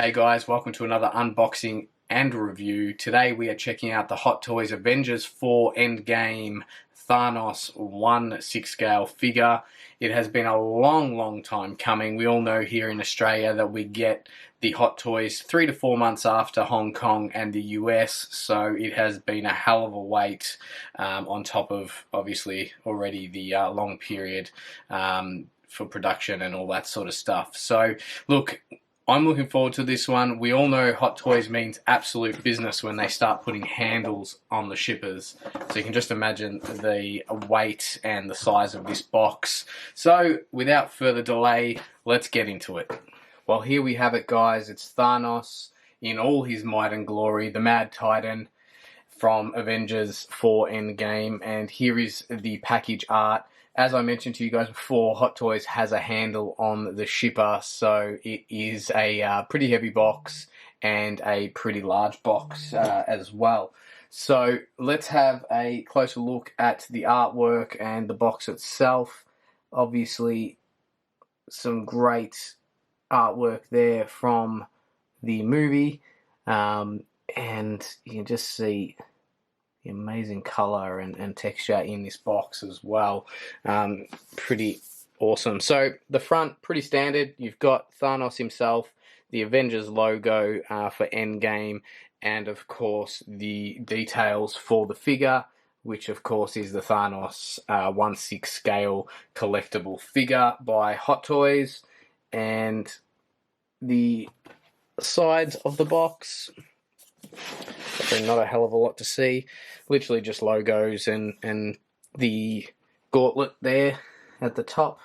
Hey guys, welcome to another unboxing and review. Today we are checking out the Hot Toys Avengers 4 Endgame Thanos 1/6 scale figure. It has been a long time coming. We all know here in Australia that we get the Hot Toys 3 to 4 months after Hong Kong and the US, so it has been a hell of a wait on top of obviously already the long period for production and all that sort of stuff. So look, I'm looking forward to this one. We all know Hot Toys means absolute business when they start putting handles on the shippers. So you can just imagine the weight and the size of this box. So without further delay, let's get into it. Well, here we have it, guys. It's Thanos in all his might and glory, the Mad Titan from Avengers 4 Endgame. And here is the package art. As I mentioned to you guys before, Hot Toys has a handle on the shipper, so it is a pretty heavy box and a pretty large box as well. So let's have a closer look at the artwork and the box itself. Obviously, some great artwork there from the movie, and you can just see the amazing color and texture in this box as well. Pretty awesome. So the front, pretty standard. You've got Thanos himself, the Avengers logo for Endgame, and of course the details for the figure, which of course is the Thanos 1/6 scale collectible figure by Hot Toys. And the sides of the box, not a hell of a lot to see, literally just logos and the gauntlet there at the top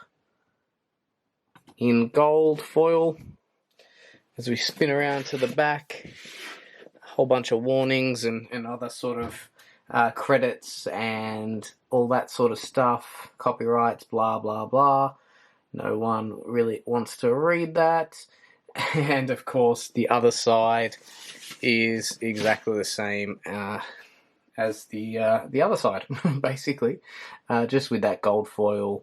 in gold foil. As we spin around to the back, a whole bunch of warnings and other sort of credits and all that sort of stuff, copyrights, blah blah blah. No one really wants to read that. And of course the other side is exactly the same as the other side, basically, just with that gold foil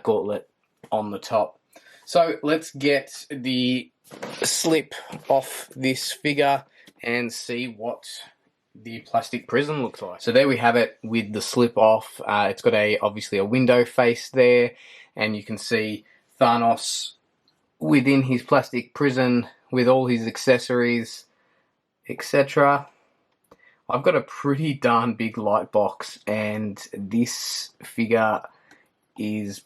gauntlet on the top. So let's get the slip off this figure and see what the plastic prison looks like. So there we have it with the slip off. It's got obviously a window face there, and you can see Thanos within his plastic prison with all his accessories, etc. I've got a pretty darn big light box, and this figure is,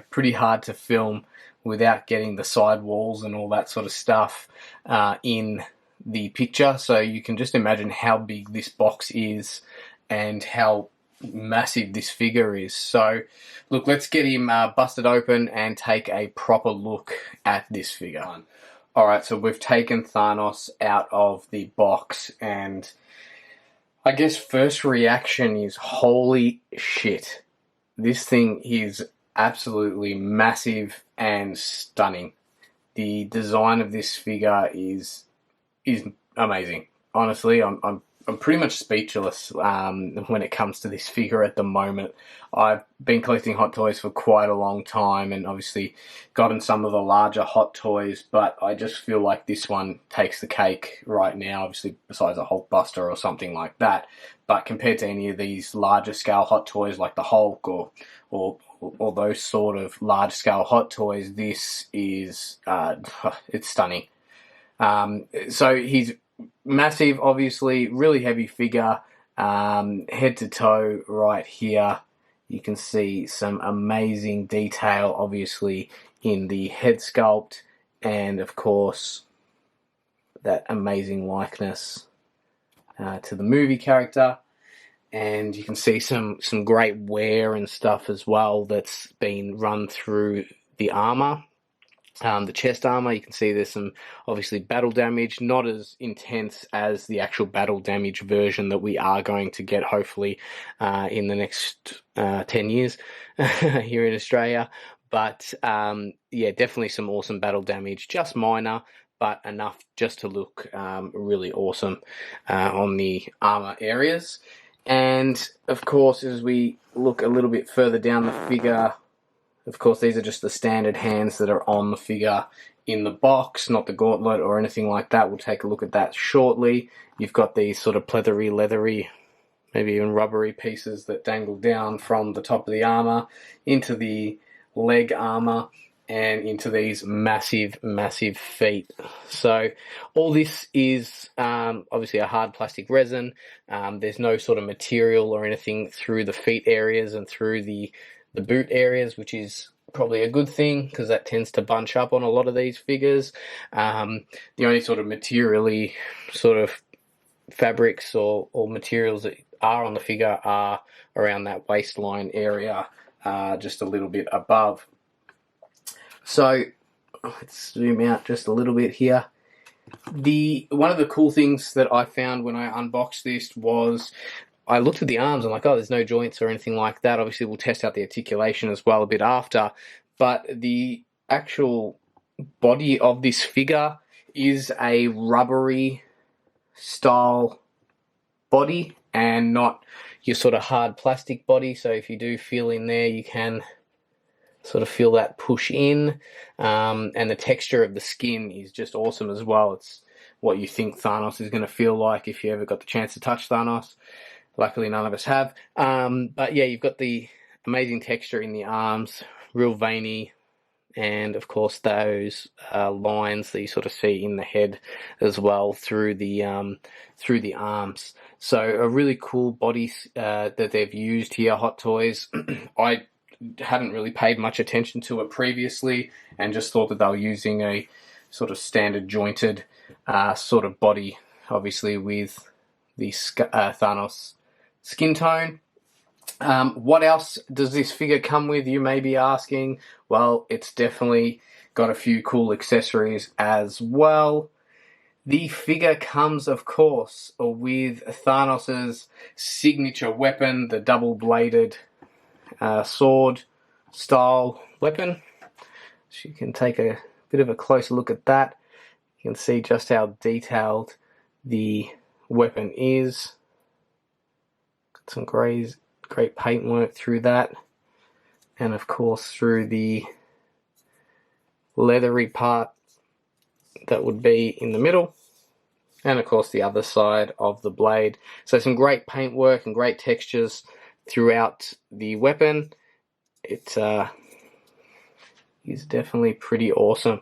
pretty hard to film without getting the side walls and all that sort of stuff in the picture. So you can just imagine how big this box is and how massive this figure is. So look, let's get him busted open and take a proper look at this figure. Alright, so we've taken Thanos out of the box, and I guess first reaction is, holy shit, this thing is absolutely massive and stunning. The design of this figure is amazing. Honestly, I'm pretty much speechless when it comes to this figure at the moment. I've been collecting Hot Toys for quite a long time and obviously gotten some of the larger Hot Toys, but I just feel like this one takes the cake right now, obviously besides a Hulkbuster or something like that. But compared to any of these larger scale Hot Toys like the Hulk or those sort of large scale Hot Toys, this is it's stunning. So he's massive, obviously, really heavy figure, head to toe right here. You can see some amazing detail, obviously, in the head sculpt, and of course, that amazing likeness to the movie character. And you can see some great wear and stuff as well that's been run through the armor. The chest armor, you can see there's some obviously battle damage, not as intense as the actual battle damage version that we are going to get hopefully in the next 10 years here in Australia. But yeah, definitely some awesome battle damage, just minor, but enough just to look really awesome on the armor areas. And of course, as we look a little bit further down the figure, of course, these are just the standard hands that are on the figure in the box, not the gauntlet or anything like that. We'll take a look at that shortly. You've got these sort of pleathery, leathery, maybe even rubbery pieces that dangle down from the top of the armor into the leg armor and into these massive, massive feet. So all this is obviously a hard plastic resin. There's no sort of material or anything through the feet areas and through the boot areas, which is probably a good thing because that tends to bunch up on a lot of these figures. The only sort of materially sort of fabrics or materials that are on the figure are around that waistline area, just a little bit above. So let's zoom out just a little bit here. One of the cool things that I found when I unboxed this was I looked at the arms and like, oh, there's no joints or anything like that. Obviously, we'll test out the articulation as well a bit after. But the actual body of this figure is a rubbery style body and not your sort of hard plastic body. So if you do feel in there, you can sort of feel that push in. And the texture of the skin is just awesome as well. It's what you think Thanos is going to feel like if you ever got the chance to touch Thanos. Luckily, none of us have. But yeah, you've got the amazing texture in the arms, real veiny, and of course those lines that you sort of see in the head as well through the arms. So a really cool body that they've used here, Hot Toys. I hadn't really paid much attention to it previously and just thought that they were using a sort of standard jointed sort of body, obviously with the Thanos skin tone. What else does this figure come with, you may be asking? Well, it's definitely got a few cool accessories as well. The figure comes, of course, with Thanos' signature weapon, the double-bladed sword style weapon. So you can take a bit of a closer look at that. You can see just how detailed the weapon is. Got some great paint work through that, and of course through the leathery part that would be in the middle, and of course the other side of the blade. So some great paint work and great textures throughout the weapon. It is definitely pretty awesome.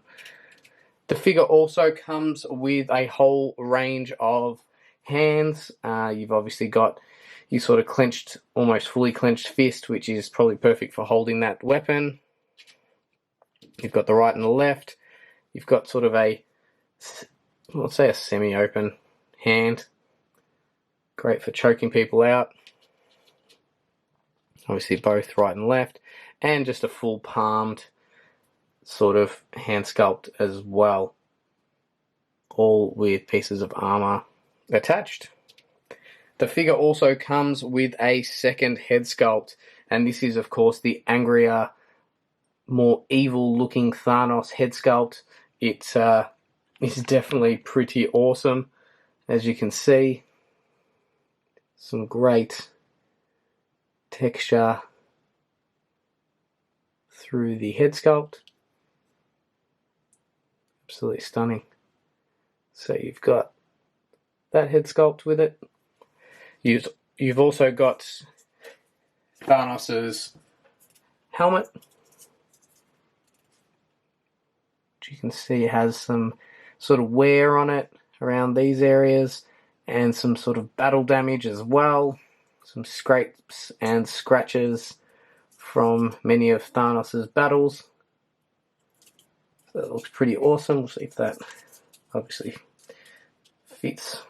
The figure also comes with a whole range of hands. You've obviously got your sort of clenched, almost fully clenched fist, which is probably perfect for holding that weapon. You've got the right and the left. You've got sort of a, let's say, a semi-open hand. Great for choking people out. Obviously both right and left. And just a full palmed sort of hand sculpt as well. All with pieces of armor attached. The figure also comes with a second head sculpt, and this is of course the angrier, more evil looking Thanos head sculpt. It is definitely pretty awesome, as you can see. Some great texture through the head sculpt. Absolutely stunning. So you've got that head sculpt with it. You've also got Thanos' helmet, which you can see has some sort of wear on it around these areas, and some sort of battle damage as well. Some scrapes and scratches from many of Thanos' battles. So that looks pretty awesome. We'll see if that obviously fits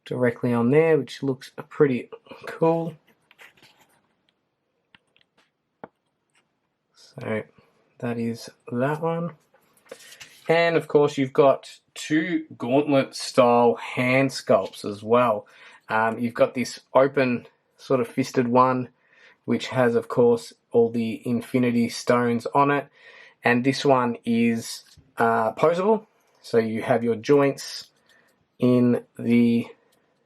directly on there, which looks pretty cool. So that is that one. And of course you've got two gauntlet style hand sculpts as well. You've got this open sort of fisted one, which has of course all the infinity stones on it. And this one is posable. So you have your joints in the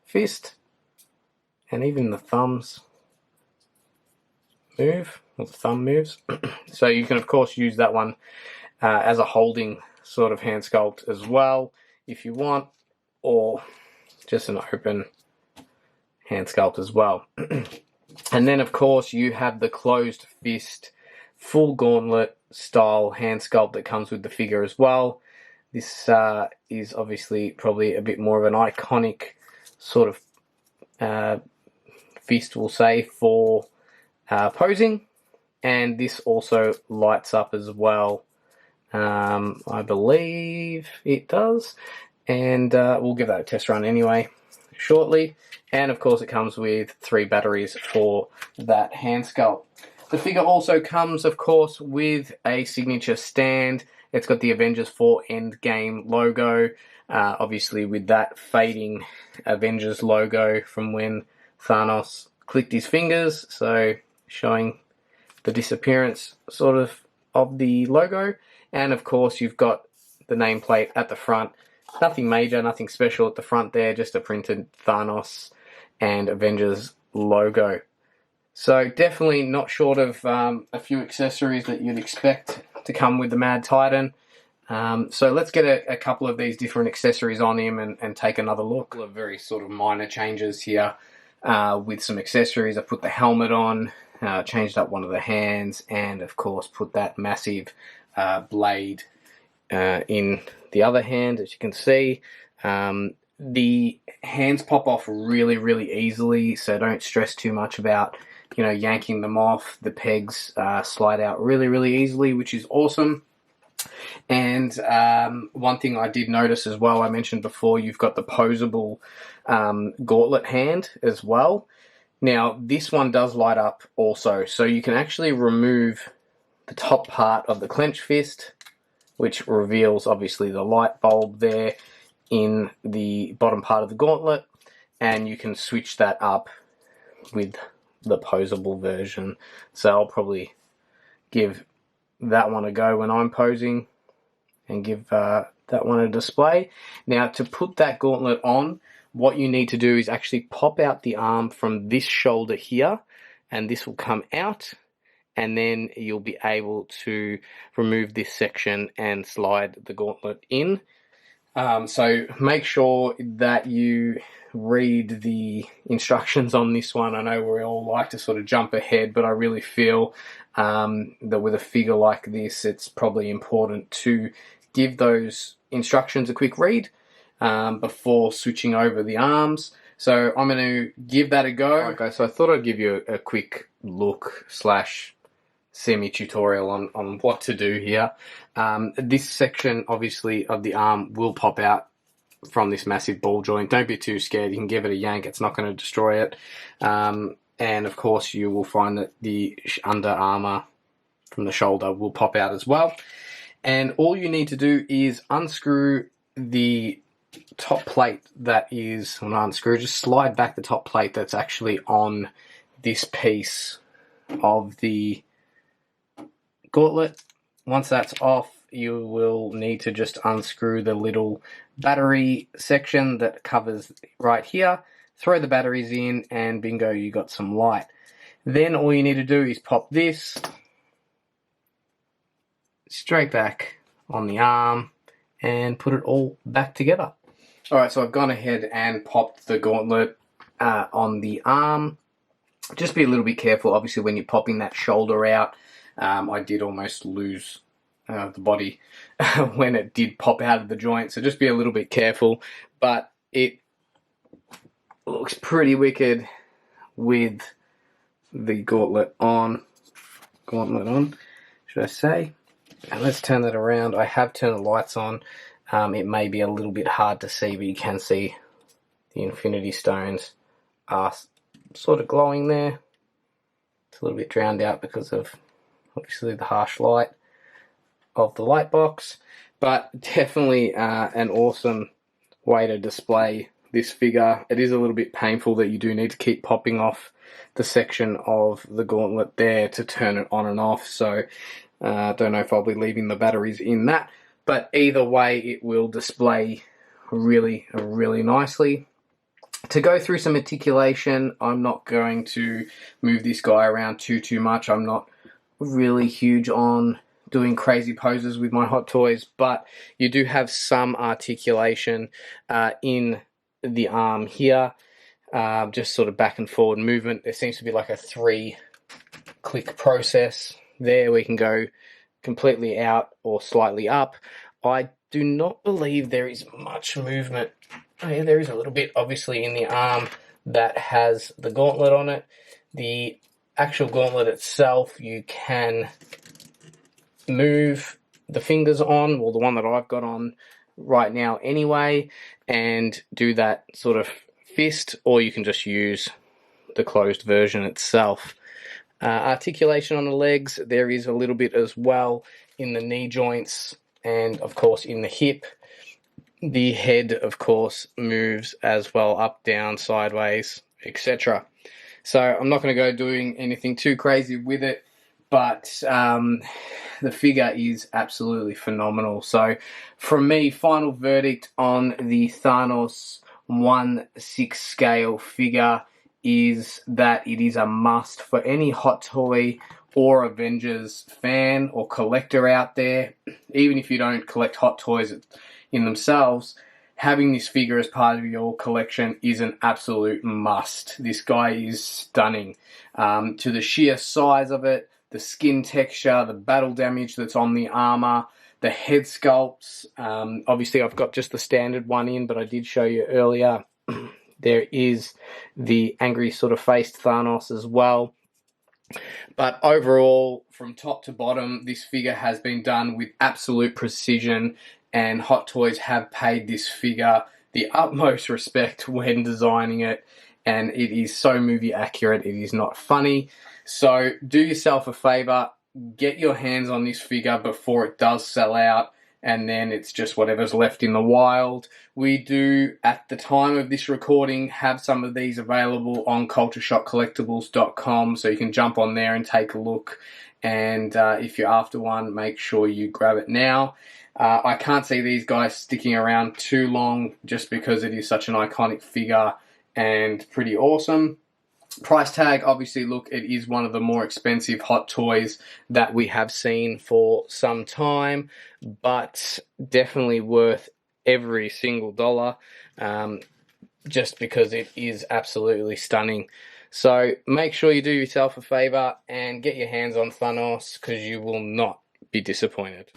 fist, and even the thumbs move, or the thumb moves. So you can of course use that one as a holding sort of hand sculpt as well, if you want, or just an open hand sculpt as well. And then, of course, you have the closed fist, full gauntlet style hand sculpt that comes with the figure as well. This is obviously probably a bit more of an iconic sort of fist, we'll say, for posing. And this also lights up as well. I believe it does. And we'll give that a test run anyway shortly. And of course it comes with 3 batteries for that hand sculpt. The figure also comes, of course, with a signature stand. It's got the Avengers 4 Endgame logo, obviously with that fading Avengers logo from when Thanos clicked his fingers, so showing the disappearance sort of the logo. And of course you've got the nameplate at the front. Nothing major, nothing special at the front there, just a printed Thanos and Avengers logo. So definitely not short of a few accessories that you'd expect to come with the Mad Titan. So let's get a couple of these different accessories on him and take another look. A very sort of minor changes here with some accessories. I put the helmet on, changed up one of the hands, and of course put that massive blade in the other hand, as you can see. The hands pop off really, really easily, so don't stress too much about, you know, yanking them off. The pegs slide out really, really easily, which is awesome. And one thing I did notice as well, I mentioned before, you've got the posable gauntlet hand as well. Now, this one does light up also, so you can actually remove the top part of the clenched fist, which reveals obviously the light bulb there in the bottom part of the gauntlet, and you can switch that up with the posable version. So I'll probably give that one a go when I'm posing and give that one a display. Now, to put that gauntlet on, what you need to do is actually pop out the arm from this shoulder here, and this will come out, and then you'll be able to remove this section and slide the gauntlet in. So make sure that you read the instructions on this one. I know we all like to sort of jump ahead, but I really feel that with a figure like this, it's probably important to give those instructions a quick read before switching over the arms. So I'm going to give that a go. Okay, so I thought I'd give you a quick look slash semi-tutorial on what to do here. This section, obviously, of the arm will pop out from this massive ball joint. Don't be too scared. You can give it a yank. It's not going to destroy it. And, of course, you will find that the under armour from the shoulder will pop out as well. And all you need to do is unscrew the top plate that is, well, not unscrew, just slide back the top plate that's actually on this piece of the gauntlet. Once that's off, you will need to just unscrew the little battery section that covers right here, throw the batteries in, and bingo, you got some light. Then all you need to do is pop this straight back on the arm and put it all back together. Alright, so I've gone ahead and popped the gauntlet on the arm. Just be a little bit careful, obviously, when you're popping that shoulder out. I did almost lose the body when it did pop out of the joint, so just be a little bit careful. But it looks pretty wicked with the gauntlet on, should I say. And let's turn that around. I have turned the lights on. It may be a little bit hard to see, but you can see the Infinity Stones are sort of glowing there. It's a little bit drowned out because of obviously the harsh light of the light box, but definitely an awesome way to display this figure. It is a little bit painful that you do need to keep popping off the section of the gauntlet there to turn it on and off, so I don't know if I'll be leaving the batteries in that, but either way it will display really, really nicely. To go through some articulation, I'm not going to move this guy around too much. I'm not really huge on doing crazy poses with my Hot Toys, but you do have some articulation in the arm here, just sort of back and forward movement. There seems to be like a 3-click process there. We can go completely out or slightly up. I do not believe there is much movement. Oh yeah, there is a little bit, obviously, in the arm that has the gauntlet on it. The actual gauntlet itself, you can move the fingers on, well, the one that I've got on right now anyway, and do that sort of fist, or you can just use the closed version itself. Articulation on the legs, there is a little bit as well in the knee joints and, of course, in the hip. The head, of course, moves as well, up, down, sideways, etc. So I'm not going to go doing anything too crazy with it, but the figure is absolutely phenomenal. So from me, final verdict on the Thanos 1/6 scale figure is that it is a must for any Hot Toy or Avengers fan or collector out there. Even if you don't collect Hot Toys in themselves, having this figure as part of your collection is an absolute must. This guy is stunning. To the sheer size of it, the skin texture, the battle damage that's on the armor, the head sculpts. Obviously, I've got just the standard one in, but I did show you earlier there is the angry sort of faced Thanos as well. But overall, from top to bottom, this figure has been done with absolute precision, and Hot Toys have paid this figure the utmost respect when designing it, and it is so movie accurate, it is not funny. So do yourself a favor, get your hands on this figure before it does sell out, and then it's just whatever's left in the wild. We do, at the time of this recording, have some of these available on cultureshockcollectables.com, so you can jump on there and take a look. And if you're after one, make sure you grab it now. I can't see these guys sticking around too long just because it is such an iconic figure and pretty awesome. Price tag, obviously, look, it is one of the more expensive Hot Toys that we have seen for some time, but definitely worth every single dollar, just because it is absolutely stunning. So make sure you do yourself a favor and get your hands on Thanos, because you will not be disappointed.